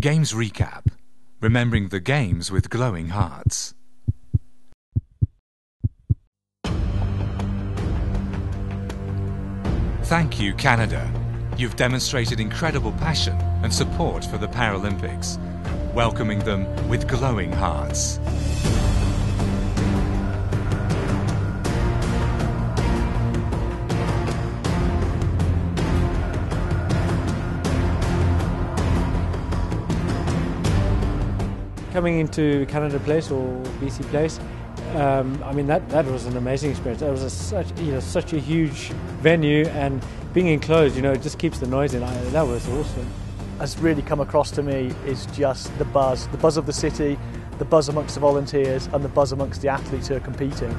Games Recap. Remembering the games with glowing hearts. Thank you, Canada. You've demonstrated incredible passion and support for the Paralympics, welcoming them with glowing hearts. Coming into Canada Place or BC Place, I mean that was an amazing experience. It was such a huge venue, and being enclosed, it just keeps the noise in. That was awesome. Has really come across to me is just the buzz of the city, the buzz amongst the volunteers, and the buzz amongst the athletes who are competing.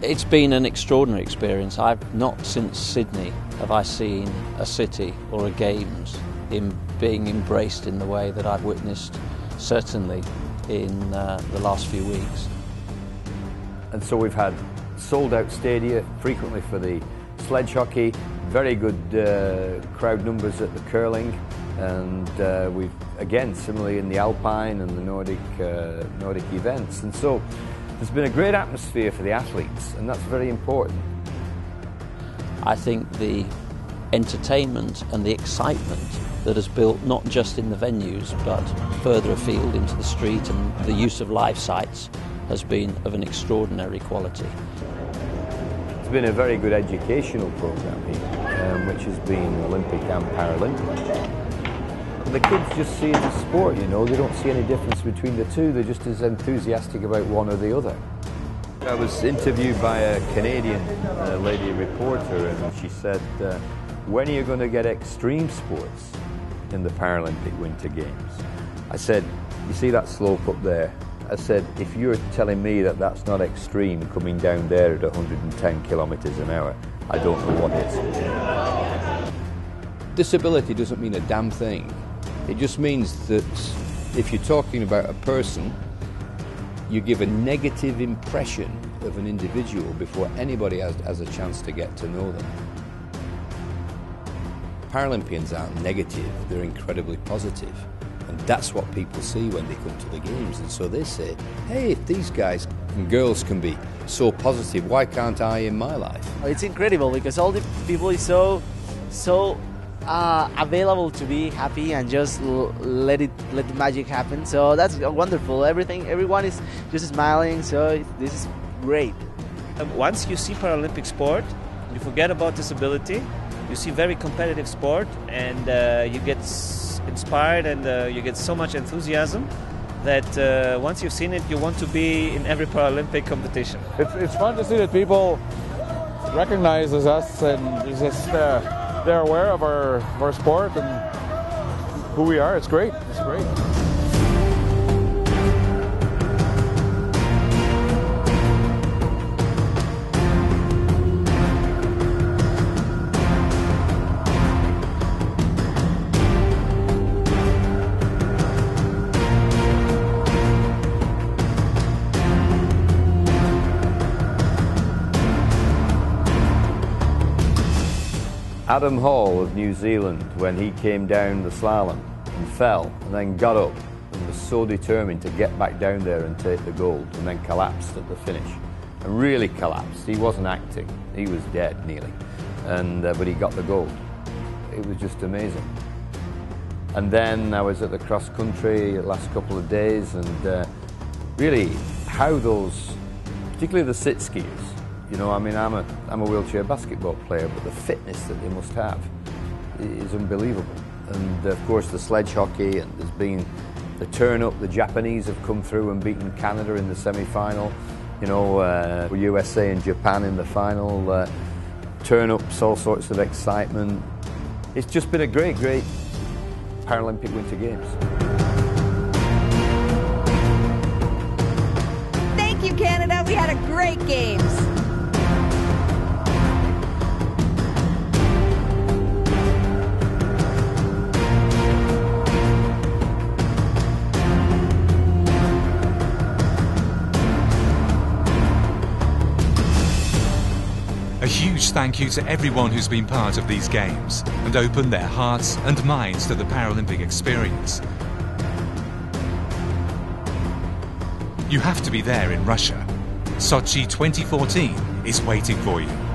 It's been an extraordinary experience. I've not since Sydney have I seen a city or a games being embraced in the way that I've witnessed, certainly in the last few weeks. And so we've had sold-out stadia frequently for the sledge hockey, very good crowd numbers at the curling, and we've, again, similarly in the alpine and the Nordic events. And so there's been a great atmosphere for the athletes, and that's very important. I think the entertainment and the excitement that has built not just in the venues but further afield into the street, and the use of live sites has been of an extraordinary quality. It's been a very good educational program here, which has been Olympic and Paralympic. The kids just see it as sport, they don't see any difference between the two. They're just as enthusiastic about one or the other. I was interviewed by a Canadian lady reporter, and she said, when are you going to get extreme sports in the Paralympic Winter Games? I said, you see that slope up there? I said, if you're telling me that that's not extreme coming down there at 110 kilometres an hour, I don't know what is. Disability doesn't mean a damn thing. It just means that if you're talking about a person, you give a negative impression of an individual before anybody has a chance to get to know them. Paralympians aren't negative, they're incredibly positive. And that's what people see when they come to the games. And so they say, hey, if these guys and girls can be so positive, why can't I in my life? It's incredible because all the people is so available to be happy and just let the magic happen. So that's wonderful. Everyone is just smiling. So this is great. Once you see Paralympic sport, you forget about disability. You see very competitive sport, and you get inspired, and you get so much enthusiasm that once you've seen it, you want to be in every Paralympic competition. It's fun to see that people recognize us, and it's just they're aware of our sport and who we are. It's great. It's great. Adam Hall of New Zealand, when he came down the slalom and fell and then got up and was so determined to get back down there and take the gold, and then collapsed at the finish, and really collapsed. He wasn't acting, he was dead nearly, but he got the gold. It was just amazing. And then I was at the cross country the last couple of days, and really how those, particularly the sit skiers, I mean, I'm a wheelchair basketball player, but the fitness that they must have is unbelievable. And of course the sledge hockey, and there's been the turn-up. The Japanese have come through and beaten Canada in the semi-final. USA and Japan in the final. Turn-ups, all sorts of excitement. It's just been a great Paralympic Winter Games. Thank you, Canada. We had a great Games. A huge thank you to everyone who's been part of these games and opened their hearts and minds to the Paralympic experience. You have to be there in Russia. Sochi 2014 is waiting for you.